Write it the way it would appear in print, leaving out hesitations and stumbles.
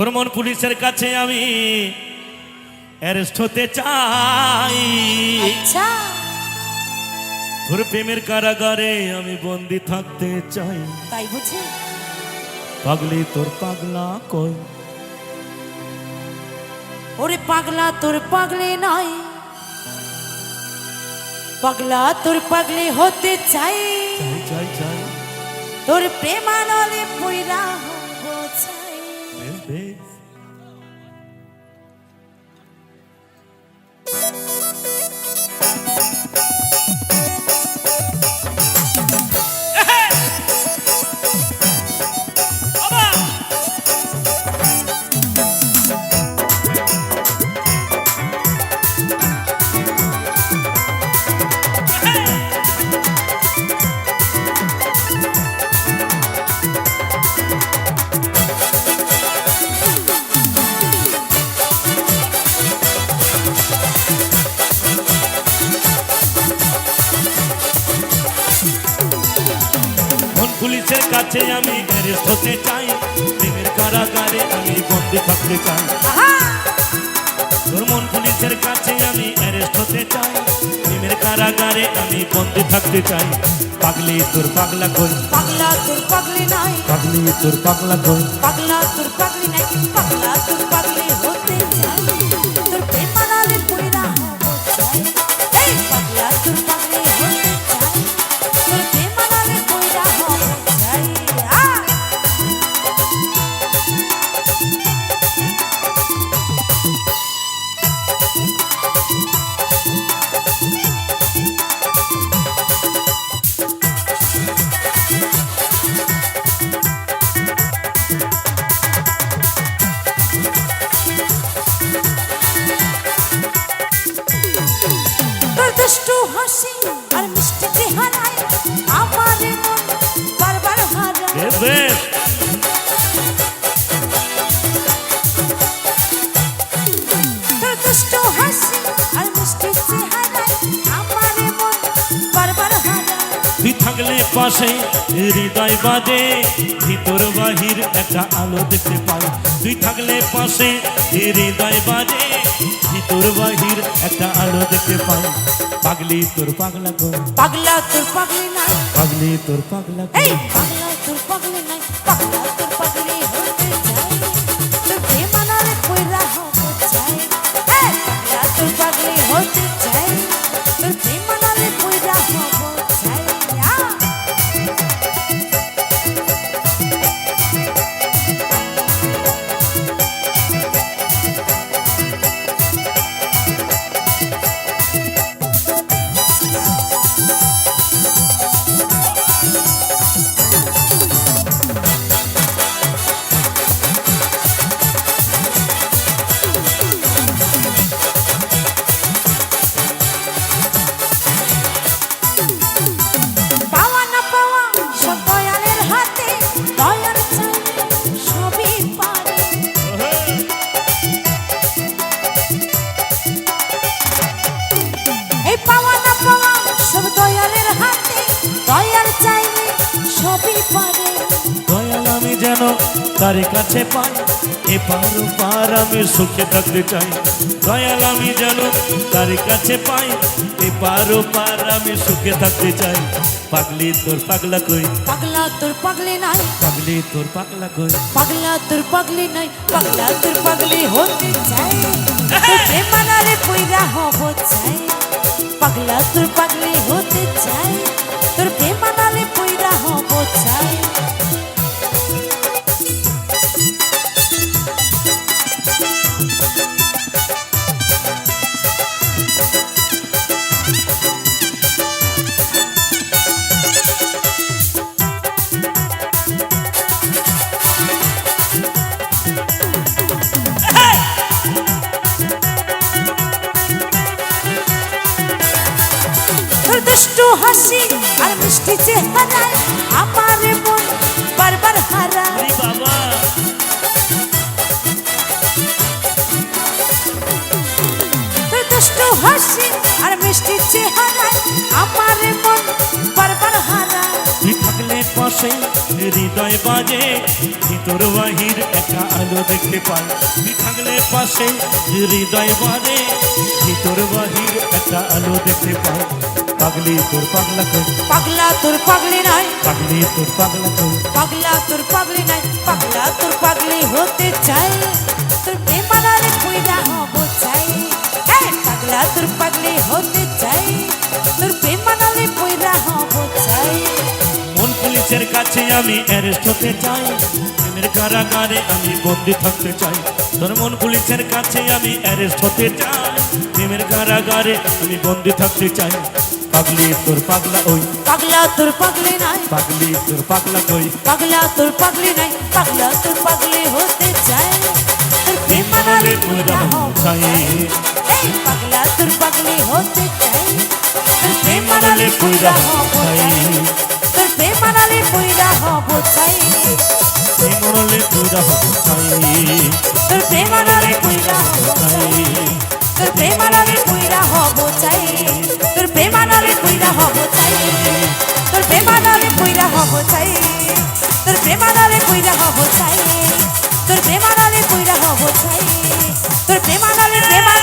তোর মন পুলিশের কাছে আমি অ্যারেস্ট হতে চাই। আচ্ছা তোর প্রেমের কারাগারে আমি বন্দি থাকতে চাই। তাই বুঝি? পাগলি তোর পাগলা কই? ওরে পাগলা তোর পাগলে নয়, পাগলা তোর পাগলে হতে চাই। চাই চাই চাই। তোর প্রেমানলে পয়রা হব চাই। বেশ বেশ। পুলিশের কাছে আমি অ্যারেস্ট হতে চাই। প্রেমের কারাগারে আমি বন্দি থাকতে চাই। তোর মন পুলিশের কাছে আমি অ্যারেস্ট হতে চাই। প্রেমের কারাগারে আমি বন্দি থাকতে চাই। পাগলি তোর পাগলা কই? পাগলা তোর পাগলে নয়, পাগলি তোর পাগলা কই? পাগলা তোর পাগলে নাই, পাগলা তোর পাগলে হতে চাই। তোর প্রেমানলে পয়রা হব চাই। এই পাগলা তোর পাগলে হতে চাই। তোর প্রেমানলে পয়রা হব চাই। তোর দুষ্টু হাসি আর মিষ্টি চেহারায় আমার মন বারবার হারায়। বেশ বেশ। তোর দুষ্টু হাসি আর মিষ্টি চেহারায় আমার মন বারবার হারায়। তুই থাকলে পাশে হৃদয় বাজে, ভিতর বাহির একটা আলো দেখতে পাই। তুই থাকলে পাশে হৃদয় বাজে, ভিতর বাহির একটা আলো দেখতে পাই। পাগলি তোর পাগলা কই? পাগলা তোর পাগলে নাই, পাগলি তোর পাগলা কই? এই পাগলা তোর পাগলে নাই, পাগলা তোর পাগলে হতে চাই। তোর প্রেমানলে পয়রা হব চাই। এই পাগলা তোর পাগলে হতে চাই। তোর প্রেমানলে পয়রা হব চাই। পাওয়া না পাওয়া সব দয়ালের হাতে, দয়ার চাইলে সবই পারে। এই পাওয়া না পাওয়া সব দয়ালের হাতে, দয়ার চাইলে সবই পারে। দয়াল আমি যেন তার কাছে পাই, এপার ওপার আমি সুখে থাকতে চাই। দয়াল আমি যেন তার কাছে পাই, এপার ওপার আমি সুখে থাকতে চাই। পাগলি তোর পাগলা কই? পাগলা তোর পাগলে নাই, পাগলি তোর পাগলা কই? পাগলা তোর পাগলে নাই, পাগলা তোর পাগলে হতে চাই। তোর প্রেমানলে পয়রা হব চাই। পাগলা তোর পাগলে হতে চাই। তোর প্রেমানলে পয়রা হব চাই। তোর দুষ্টু হাসি আর মিষ্টি চেহারায় আমার মন বারবার হারায়। বাবা তোর দুষ্টু হাসি আর মিষ্টি চেহারায় আমার মন বারবার হারায় তুই থাকলে পাশে হৃদয় বাজে ভিতর বাহির একটা আলো দেখতে পাই তুই থাকলে পাশে হৃদয় বাজে ভিতর বাহির একটা আলো দেখতে পাই পাগলি তোর পাগলা কই পাগলা তোর পাগলি নাই পাগলি তোর পাগলা কই পাগলা তোর পাগলি নাই পাগলা তোর পাগলি হতে চাই তোর প্রেমারে কইরা হব চাই এই পাগলা তোর পাগলি হতে চাই তোর প্রেমারে কইরা হব চাই মন পুলিশের কাছে আমি অ্যারেস্ট হতে চাই প্রেমের কারাগারে আমি বন্দি থাকতে চাই তোর মন পুলিশের কাছে আমি অ্যারেস্ট হতে চাই প্রেমের কারাগারে আমি বন্দি থাকতে চাই পাগলি তোর পাগলা ওই পাগলা তোর পাগলি নাই পাগলি তোর পাগলা কই পাগলা তোর পাগলি নাই পাগলা তোর পাগলি হতে চাই তোর প্রেমারে কইরা হব চাই এই পাগলা তোর পাগলি হতে চাই তোর প্রেমারে কইরা হব চাই তোর প্রেমারে কইরা হব চাই এই মরলে পুরা হব চাই তোর প্রেমারে কইরা হব চাই তোর প্রেমারে কইরা হব চাই তোর প্রেমারে কইরা হব চাই তোর প্রেমারে কইরা হব চাই তোর প্রেমারে কইরা হব চাই তোর প্রেমারে কইরা হব চাই তোর প্রেমারে